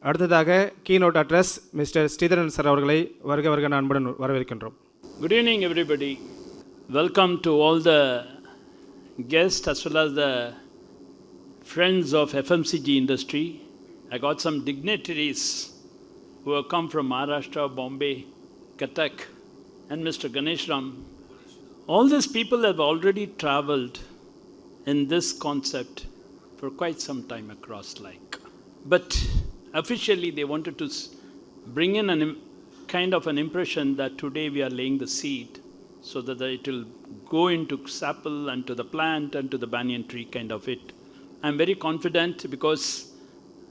அடுத்ததாக keynote address mister Sridharan sir அவர்களை வருக வருக அன்புடன் வரவேற்கின்றோம். Good evening, everybody. Welcome to all the guests as well as the friends of FMCG industry. I got some dignitaries who have come from Maharashtra, Bombay, Cuttack, and Mr. Ganesh Ram. All these people have already traveled in this concept for quite some time across like. But officially they wanted to bring in kind of an impression that today we are laying the seed so that it will go into sapple and to the plant and to the banyan tree kind of it. I'm very confident because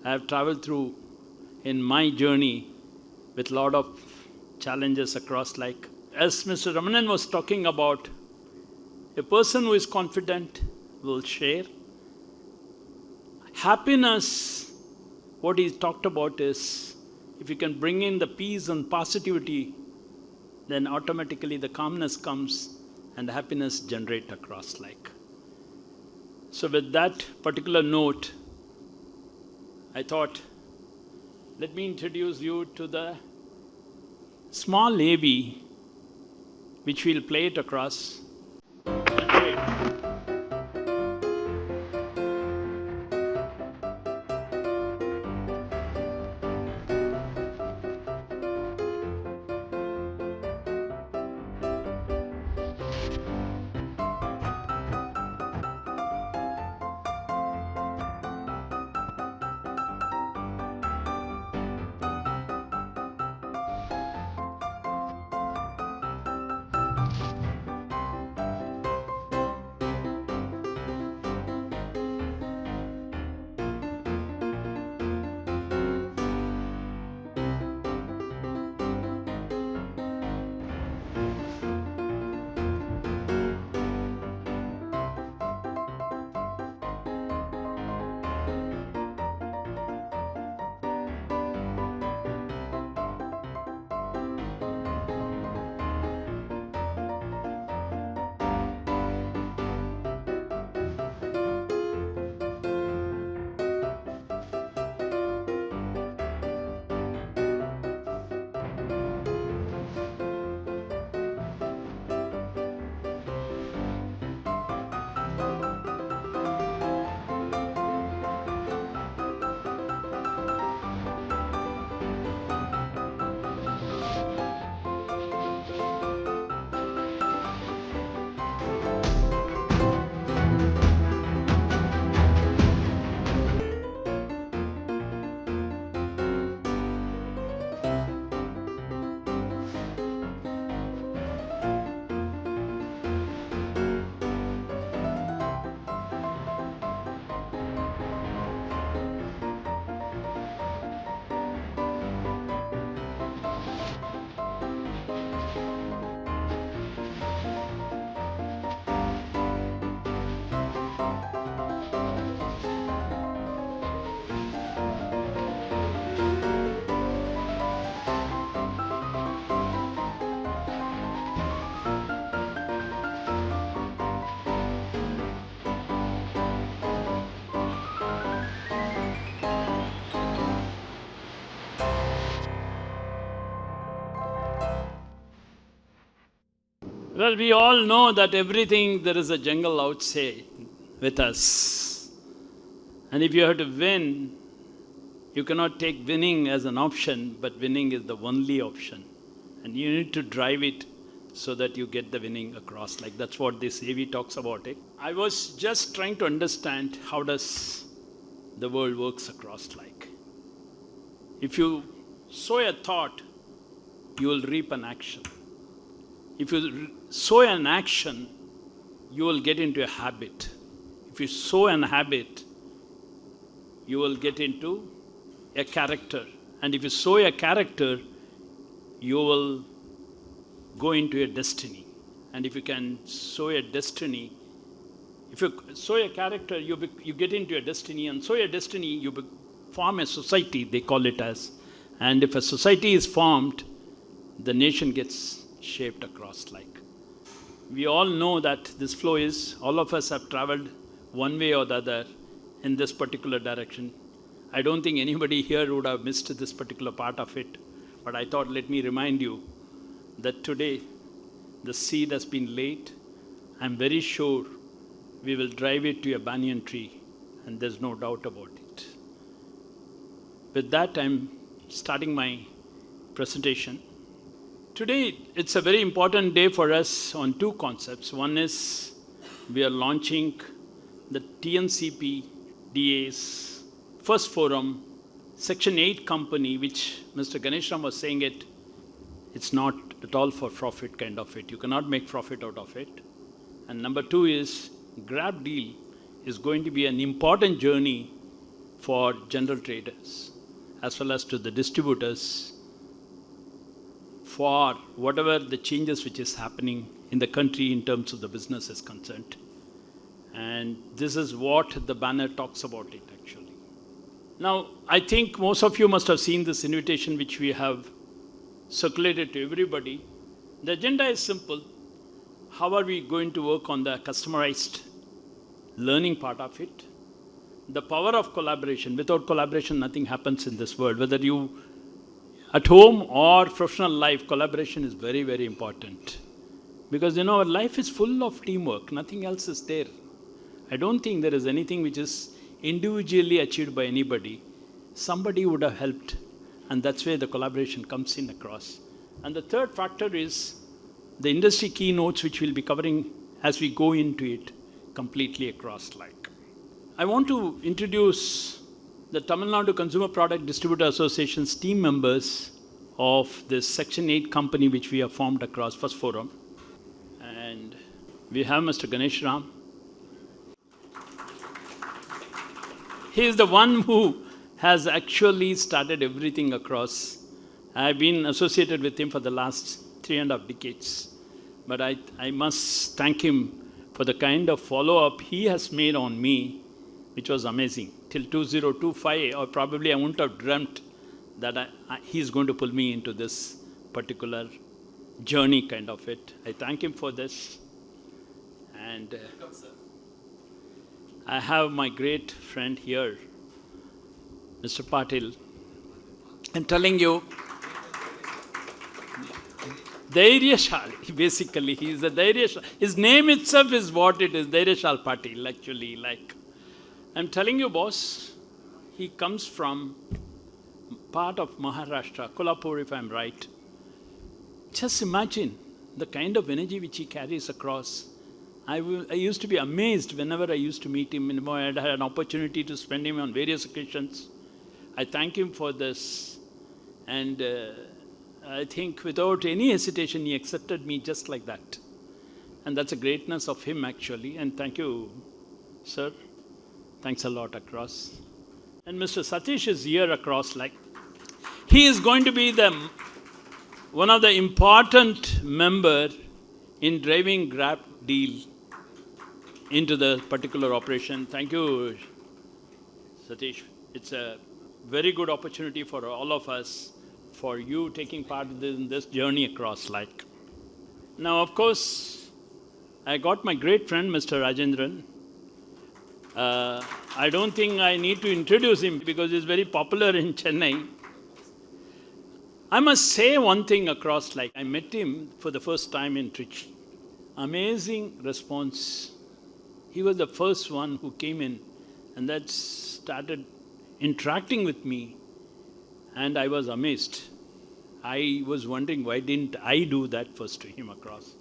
I have traveled through in my journey with a lot of challenges across like. As Mr. Ramanan was talking about, a person who is confident will share. Happiness, what he talked about is, if you can bring in the peace and positivity, then automatically the calmness comes and the happiness generates across like. So with that particular note, I thought, let me introduce you to the small AV, which we'll play it across. Well, we all know that everything, there is a jungle outside with us. And if you have to win, you cannot take winning as an option, but winning is the only option. And you need to drive it so that you get the winning across. Like that's what this AV talks about it. I was just trying to understand how does the world works across like. If you sow a thought, you will reap an action. If you sow an action, you will get into a habit. If you sow an habit, you will get into a character. And if you sow a character, you will go into a destiny. And if you can sow a destiny, if you sow a character, you get into a destiny. And sow a destiny, you form a society, they call it as. And if a society is formed, the nation gets shaped across like. We all know that this flow is, all of us have traveled one way or the other in this particular direction. I don't think anybody here would have missed this particular part of it. But I thought, let me remind you that today the seed has been laid. I'm very sure we will drive it to a banyan tree, and there's no doubt about it. With that, I'm starting my presentation. Today, it's a very important day for us on two concepts. One is we are launching the TNCP DA's first forum, Section 8 company, which Mr. Ganeshram was saying it's not at all for profit kind of it. You cannot make profit out of it. And number two is Grab Deal is going to be an important journey for general traders as well as to the distributors for whatever the changes which is happening in the country in terms of the business is concerned. And this is what the banner talks about it actually. Now, I think most of you must have seen this invitation which we have circulated to everybody. The agenda is simple. How are we going to work on the customized learning part of it? The power of collaboration. Without collaboration, nothing happens in this world. Whether you at home or professional life, collaboration is very, very important. Because our life is full of teamwork. Nothing else is there. I don't think there is anything which is individually achieved by anybody. Somebody would have helped. And that's where the collaboration comes in across. And the third factor is the industry keynotes which we'll be covering as we go into it completely across like. I want to introduce the Tamil Nadu Consumer Product Distributor Association's team members of this Section 8 company which we have formed across first forum. And we have Mr. Ganeshram. He is the one who has actually started everything across. I've been associated with him for the last 3.5 decades. But I must thank him for the kind of follow-up he has made on me, which was amazing. Till 2025, or probably I wouldn't have dreamt that he's going to pull me into this particular journey kind of it. I thank him for this. And I have my great friend here, Mr. Patil. I'm telling you, Dhairyashali, basically, he's a Dhairyashali. His name itself is what it is, Dhairyashal Patil, actually. Like, I'm telling you, boss, he comes from part of Maharashtra, Kolhapur, if I'm right. Just imagine the kind of energy which he carries across. I used to be amazed whenever I used to meet him. I had an opportunity to spend him on various occasions. I thank him for this. And I think without any hesitation, he accepted me just like that. And that's a greatness of him, actually. And thank you, sir. Thanks a lot across. And Mr. Satish is here across. Like, he is going to be one of the important member in driving Grab Deal into the particular operation. Thank you, Satish. It's a very good opportunity for all of us, for you taking part in this journey across like. Now, of course, I got my great friend, Mr. Rajendran. I don't think I need to introduce him because he's very popular in Chennai. I must say one thing across, like I met him for the first time in Trichy. Amazing response. He was the first one who came in and that started interacting with me, and I was amazed. I was wondering why didn't I do that first to him across.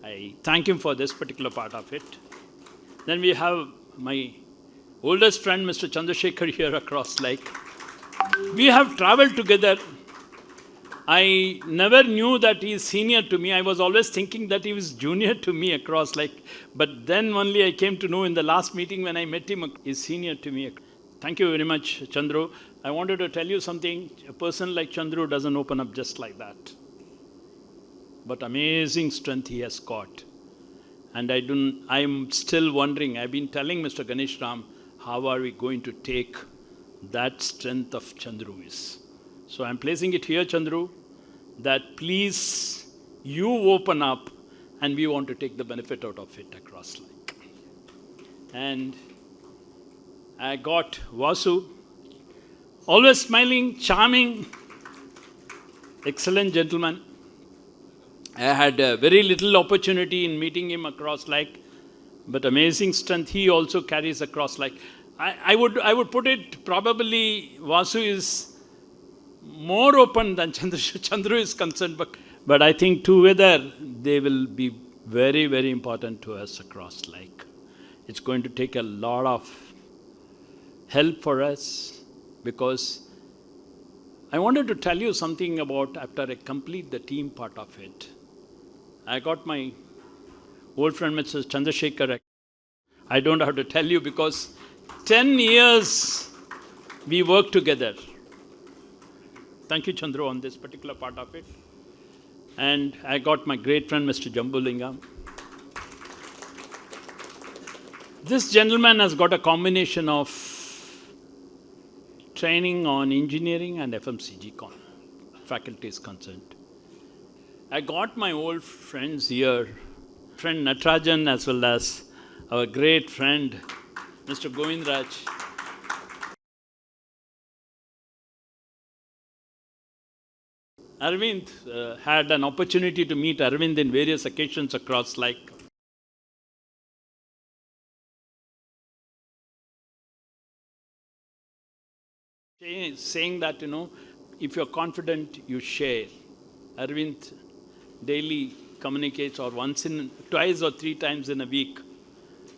I thank him for this particular part of it. Then we have my oldest friend, Mr. Chandrasekhar, here across like. We have traveled together. I never knew that he is senior to me. I was always thinking that he was junior to me across like, but then only I came to know in the last meeting when I met him, he's senior to me. Thank you very much, Chandru. I wanted to tell you something. A person like Chandru doesn't open up just like that. But amazing strength he has got. And I'm still wondering, I've been telling Mr. Ganeshram, how are we going to take that strength of Chandru is. So I'm placing it here, Chandru, that please, you open up and we want to take the benefit out of it across like. And I got Vasu. always smiling, charming, excellent gentleman. I had very little opportunity in meeting him across like, but amazing strength he also carries across like. I would put it probably Vasu is more open than Chandru is concerned, but I think together they will be very, very important to us across like. It's going to take a lot of help for us because I wanted to tell you something about after I complete the team part of it. I got my old friend Mr. Chandrasekhar. I don't have to tell you because 10 years we worked together. Thank you, Chandru, on this particular part of it. And I got my great friend Mr. Jambulingam. This gentleman has got a combination of training on engineering and FMCG faculty is concerned. I got my old friends here, friend Natarajan as well as our great friend Mr. Govindraj. Arvind had an opportunity to meet Arvind in various occasions across like. Saying that, if you're confident, you share. Arvind daily communicates or twice or three times in a week,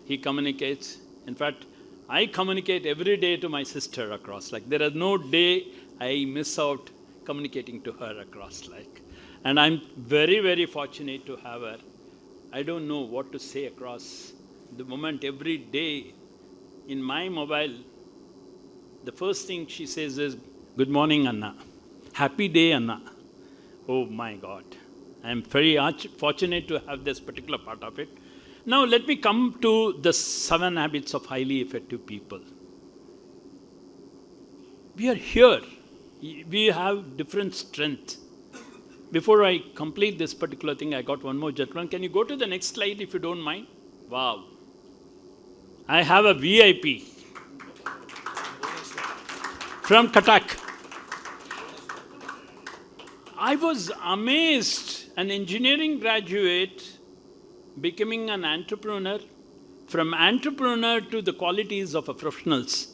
he communicates. In fact, I communicate every day to my sister across like. There is no day I miss out communicating to her across like. And I'm very, very fortunate to have her. I don't know what to say across. The moment every day in my mobile, the first thing she says is, "Good morning, Anna. Happy day, Anna." Oh my God. I'm very fortunate to have this particular part of it. Now let me come to the 7 habits of highly effective people. We are here. We have different strength. Before I complete this particular thing, I got one more gentleman. Can you go to the next slide if you don't mind? Wow. I have a VIP from Cuttack. I was amazed, an engineering graduate becoming an entrepreneur, from entrepreneur to the qualities of a professionals.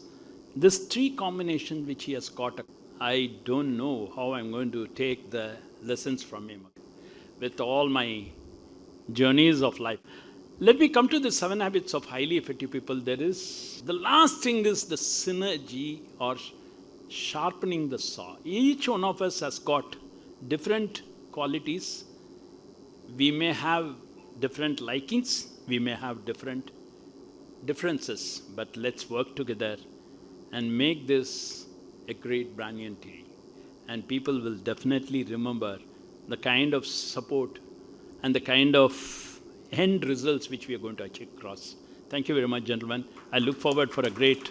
This 3 combination which he has got, I don't know how I'm going to take the lessons from him with all my journeys of life. Let me come to the 7 habits of highly effective people. The last thing is the synergy or sharpening the saw. Each one of us has got different qualities. We may have different likings, we may have different differences, but let's work together and make this a great brand entity. And people will definitely remember the kind of support and the kind of end results which we are going to achieve across. Thank you very much, gentlemen. I look forward for a great